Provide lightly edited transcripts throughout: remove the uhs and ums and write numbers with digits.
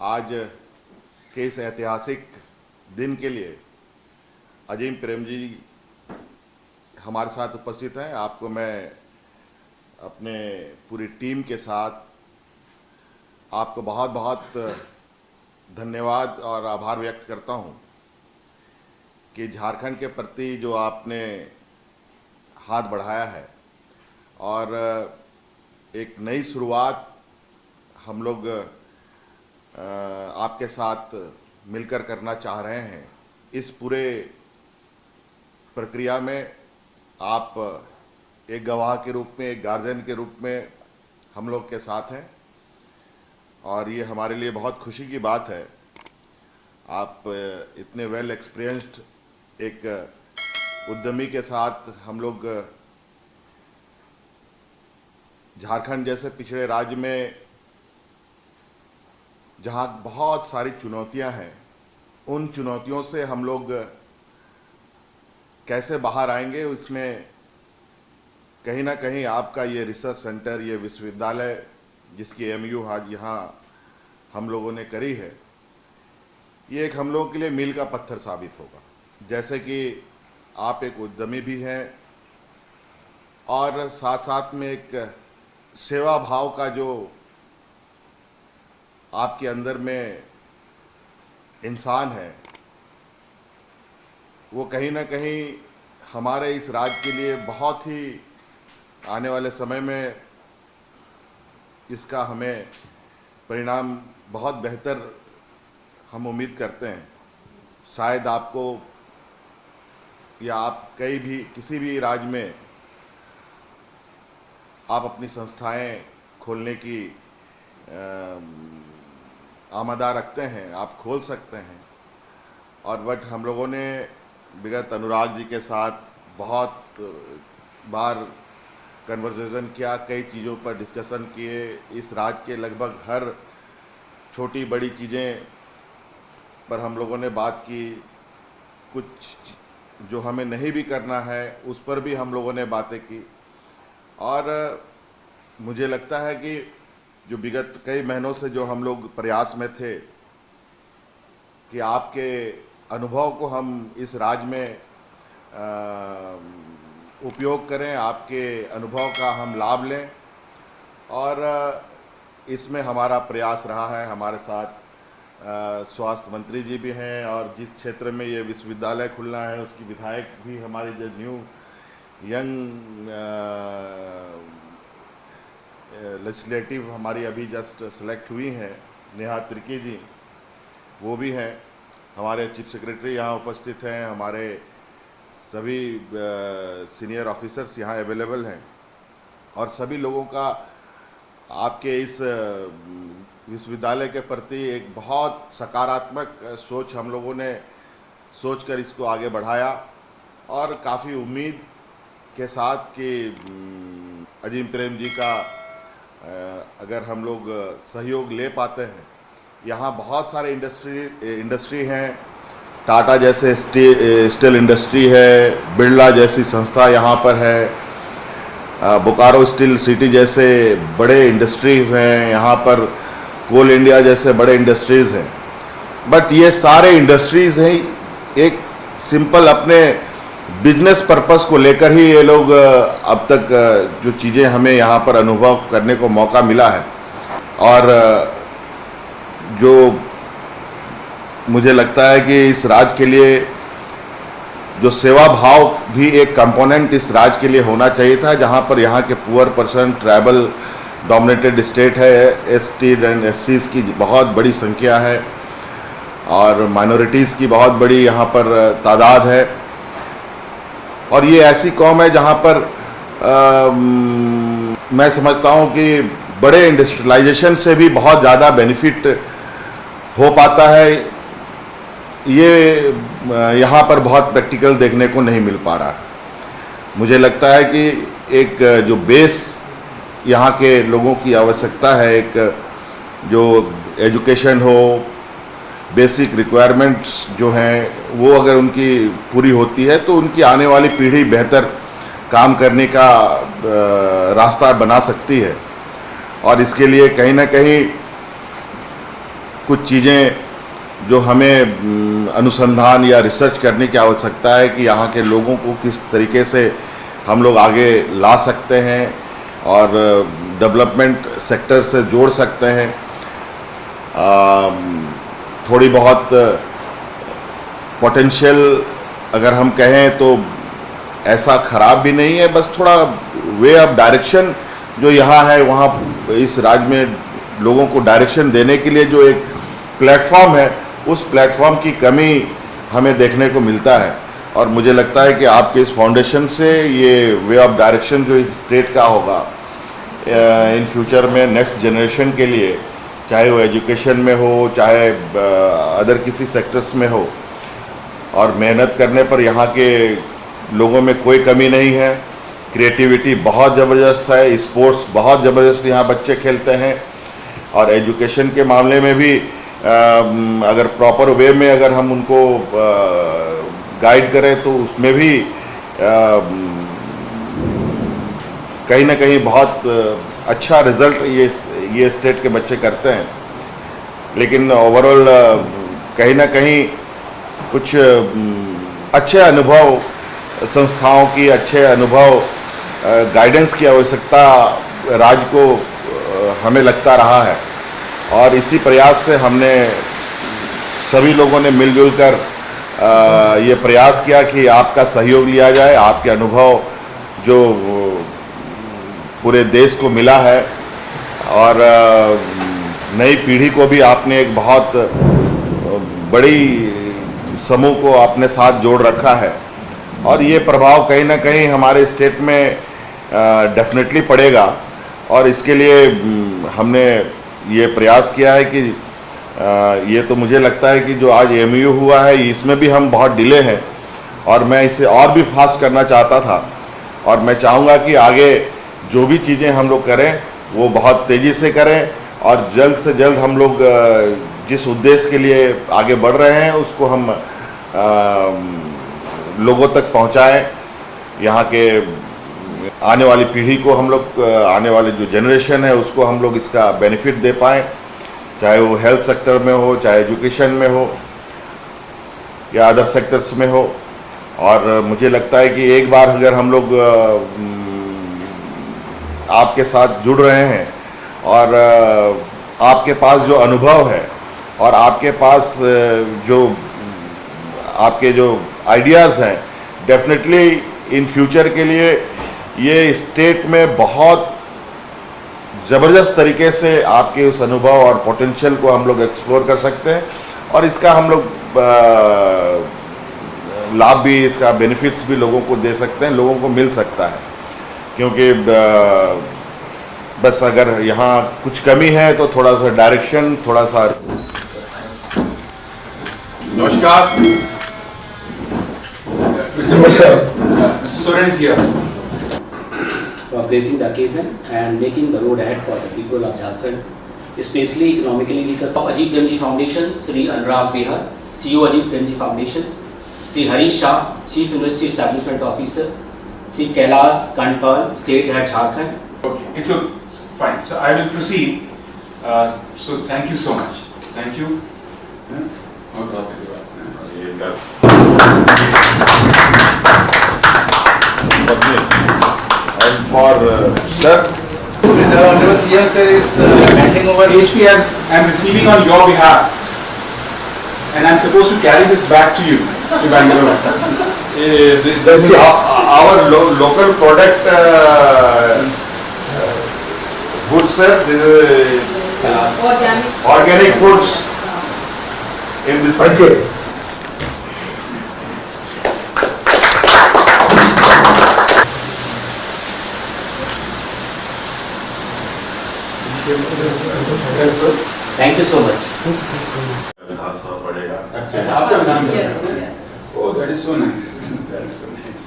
आज के इस ऐतिहासिक दिन के लिए अजीम प्रेम जी हमारे साथ उपस्थित हैं। आपको मैं अपने पूरी टीम के साथ आपको बहुत बहुत धन्यवाद और आभार व्यक्त करता हूं कि झारखंड के प्रति जो आपने हाथ बढ़ाया है और एक नई शुरुआत हम लोग आपके साथ मिलकर करना चाह रहे हैं। इस पूरे प्रक्रिया में आप एक गवाह के रूप में, एक गार्जियन के रूप में हम लोग के साथ हैं और ये हमारे लिए बहुत खुशी की बात है। आप इतने वेल एक्सपीरियंस्ड एक उद्यमी के साथ हम लोग झारखंड जैसे पिछड़े राज्य में जहां बहुत सारी चुनौतियां हैं, उन चुनौतियों से हम लोग कैसे बाहर आएंगे, उसमें कहीं ना कहीं आपका ये रिसर्च सेंटर, ये विश्वविद्यालय जिसकी एमयू आज यहाँ हम लोगों ने करी है, ये एक हम लोगों के लिए मील का पत्थर साबित होगा। जैसे कि आप एक उद्यमी भी हैं और साथ साथ में एक सेवा भाव का जो आपके अंदर में इंसान है, वो कहीं ना कहीं हमारे इस राज्य के लिए बहुत ही आने वाले समय में इसका हमें परिणाम बहुत बेहतर हम उम्मीद करते हैं। शायद आपको या आप किसी भी राज्य में आप अपनी संस्थाएं खोलने की आमादा रखते हैं, आप खोल सकते हैं। और बट हम लोगों ने विगत अनुराग जी के साथ बहुत बार कन्वर्सेशन किया, कई चीज़ों पर डिस्कशन किए। इस राज्य के लगभग हर छोटी बड़ी चीज़ें पर हम लोगों ने बात की। कुछ जो हमें नहीं भी करना है उस पर भी हम लोगों ने बातें की। और मुझे लगता है कि जो विगत कई महीनों से जो हम लोग प्रयास में थे कि आपके अनुभव को हम इस राज्य में उपयोग करें, आपके अनुभव का हम लाभ लें, और इसमें हमारा प्रयास रहा है। हमारे साथ स्वास्थ्य मंत्री जी भी हैं और जिस क्षेत्र में ये विश्वविद्यालय खुलना है उसकी विधायक भी हमारी जो न्यू यंग लेजिस्लेटिव हमारी अभी जस्ट सेलेक्ट हुई हैं, नेहा तिर्की जी, वो भी हैं। हमारे चीफ सेक्रेटरी यहाँ उपस्थित हैं, हमारे सभी सीनियर ऑफिसर्स यहाँ अवेलेबल हैं और सभी लोगों का आपके इस विश्वविद्यालय के प्रति एक बहुत सकारात्मक सोच हम लोगों ने सोचकर इसको आगे बढ़ाया और काफ़ी उम्मीद के साथ कि अजीम प्रेम जी का अगर हम लोग सहयोग ले पाते हैं। यहाँ बहुत सारे इंडस्ट्री हैं, टाटा जैसे स्टील इंडस्ट्री है, बिरला जैसी संस्था यहाँ पर है, बोकारो स्टील सिटी जैसे बड़े इंडस्ट्रीज हैं यहाँ पर, कोल इंडिया जैसे बड़े इंडस्ट्रीज़ हैं। बट ये सारे इंडस्ट्रीज़ हैं एक सिंपल अपने बिजनेस पर्पस को लेकर ही ये लोग अब तक जो चीज़ें हमें यहाँ पर अनुभव करने को मौका मिला है, और जो मुझे लगता है कि इस राज्य के लिए जो सेवा भाव भी एक कंपोनेंट इस राज्य के लिए होना चाहिए था, जहाँ पर यहाँ के poor person, tribal dominated state है, एसटी एंड एससीज की बहुत बड़ी संख्या है और माइनॉरिटीज़ की बहुत बड़ी यहाँ पर तादाद है। और ये ऐसी कौम है जहाँ पर मैं समझता हूँ कि बड़े इंडस्ट्रियलाइजेशन से भी बहुत ज़्यादा बेनिफिट हो पाता है। ये यहाँ पर बहुत प्रैक्टिकल देखने को नहीं मिल पा रहा। मुझे लगता है कि एक जो बेस यहाँ के लोगों की आवश्यकता है, एक जो एजुकेशन हो, बेसिक रिक्वायरमेंट्स जो हैं वो अगर उनकी पूरी होती है तो उनकी आने वाली पीढ़ी बेहतर काम करने का रास्ता बना सकती है। और इसके लिए कहीं ना कहीं कुछ चीज़ें जो हमें अनुसंधान या रिसर्च करने की आवश्यकता है कि यहाँ के लोगों को किस तरीके से हम लोग आगे ला सकते हैं और डेवलपमेंट सेक्टर से जोड़ सकते हैं। थोड़ी बहुत पोटेंशियल अगर हम कहें तो ऐसा ख़राब भी नहीं है, बस थोड़ा वे ऑफ डायरेक्शन जो यहाँ है, वहाँ इस राज्य में लोगों को डायरेक्शन देने के लिए जो एक प्लेटफॉर्म है, उस प्लेटफॉर्म की कमी हमें देखने को मिलता है। और मुझे लगता है कि आपके इस फाउंडेशन से ये वे ऑफ डायरेक्शन जो इस स्टेट का होगा इन फ्यूचर में नेक्स्ट जनरेशन के लिए, चाहे वो एजुकेशन में हो, चाहे अदर किसी सेक्टर्स में हो, और मेहनत करने पर यहाँ के लोगों में कोई कमी नहीं है। क्रिएटिविटी बहुत ज़बरदस्त है, स्पोर्ट्स बहुत ज़बरदस्त यहाँ बच्चे खेलते हैं, और एजुकेशन के मामले में भी अगर प्रॉपर वे में अगर हम उनको गाइड करें तो उसमें भी कहीं ना कहीं बहुत अच्छा रिज़ल्ट ये स्टेट के बच्चे करते हैं। लेकिन ओवरऑल कहीं ना कहीं कुछ अच्छे अनुभव संस्थाओं की, अच्छे अनुभव गाइडेंस की आवश्यकता राज्य को हमें लगता रहा है, और इसी प्रयास से हमने सभी लोगों ने मिलजुल कर ये प्रयास किया कि आपका सहयोग लिया जाए। आपके अनुभव जो पूरे देश को मिला है, और नई पीढ़ी को भी आपने एक बहुत बड़ी समूह को अपने साथ जोड़ रखा है, और ये प्रभाव कहीं ना कहीं हमारे स्टेट में डेफिनेटली पड़ेगा। और इसके लिए हमने ये प्रयास किया है कि ये तो मुझे लगता है कि जो आज एमयू हुआ है इसमें भी हम बहुत डिले हैं, और मैं इसे और भी फास्ट करना चाहता था, और मैं चाहूँगा कि आगे जो भी चीज़ें हम लोग करें वो बहुत तेज़ी से करें, और जल्द से जल्द हम लोग जिस उद्देश्य के लिए आगे बढ़ रहे हैं उसको हम लोगों तक पहुंचाएं। यहाँ के आने वाली पीढ़ी को हम लोग, आने वाले जो जनरेशन है उसको हम लोग इसका बेनिफिट दे पाएँ, चाहे वो हेल्थ सेक्टर में हो, चाहे एजुकेशन में हो, या अदर सेक्टर्स में हो। और मुझे लगता है कि एक बार अगर हम लोग आपके साथ जुड़ रहे हैं, और आपके पास जो अनुभव है, और आपके पास जो आपके जो आइडियाज़ हैं, डेफिनेटली इन फ्यूचर के लिए ये स्टेट में बहुत ज़बरदस्त तरीके से आपके उस अनुभव और पोटेंशियल को हम लोग एक्सप्लोर कर सकते हैं, और इसका हम लोग लाभ भी, इसका बेनिफिट्स भी लोगों को दे सकते हैं, लोगों को मिल सकता है। क्योंकि बस अगर यहाँ कुछ कमी है तो थोड़ा सा डायरेक्शन, थोड़ा सा। नमस्कार। Mr. Soren is here. For gracing the occasion and making the road ahead for the people of Jharkhand, especially economically weaker. Of Ajit Premji Foundation, Sri Anurag Behar, CEO Ajit Premji Foundation, Sri Harish Shah, Chief University Establishment Officer, Sri Kailash Kandpal, State Head Jharkhand. Okay, it's fine. So I will proceed. So thank you so much. Thank you. And for sir, The Honorable CM sir is handing over. HP, I am receiving on your behalf, and I am supposed to carry this back to you to Bangalore. this is our local product. Good sir, this is organic foods in this packet. Thank you so much. विधानसभा पड़ेगा। अच्छा, आपका विधानसभा? Oh, that is so nice. That is so nice.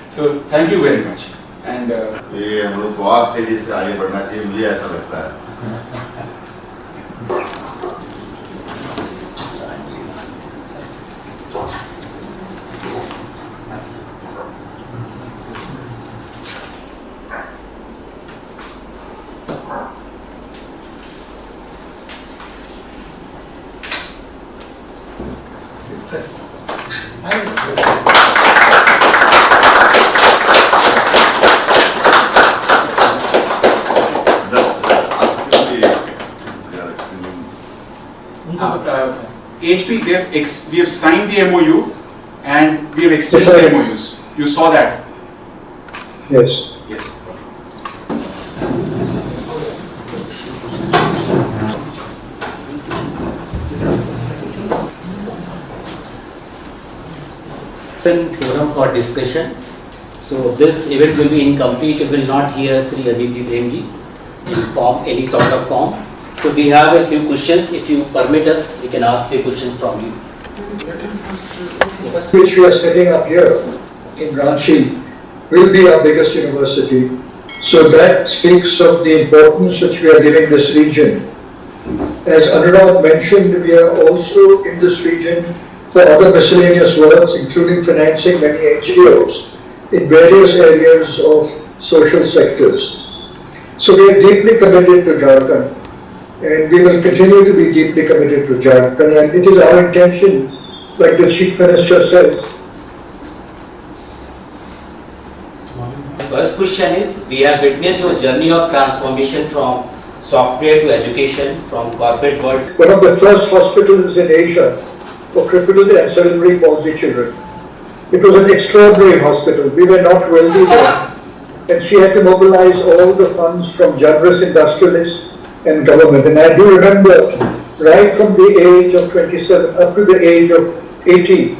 So thank you very much. And ये हम लोग को और तेजी से आगे बढ़ना चाहिए, मुझे ऐसा लगता है। HP, we have signed the MOU and we have extended the MOUs. You saw that? Yes. Yes. Open forum for discussion. So this event will be incomplete if we will not hear Sri Ajib Ji Premji in form, any sort of form. So we have a few questions. If you permit us, we can ask the questions from you. Which we are setting up here in Ranchi will be our biggest university. So that speaks of the importance which we are giving this region. As Anurag mentioned, we are also in this region for other miscellaneous works, including financing many NGOs in various areas of social sectors. So we are deeply committed to Jharkhand, and we will continue to be deeply committed to Jharkhand, and it is our intention, like the Chief Minister says. The first question is, we have witnessed your journey of transformation from software to education, from corporate world. One of the first hospitals in Asia for crippled and cerebral palsy children. It was an extraordinary hospital. We were not wealthy then, and she had to mobilize all the funds from generous industrialists and government. And I do remember, right from the age of 27 up to the age of 80,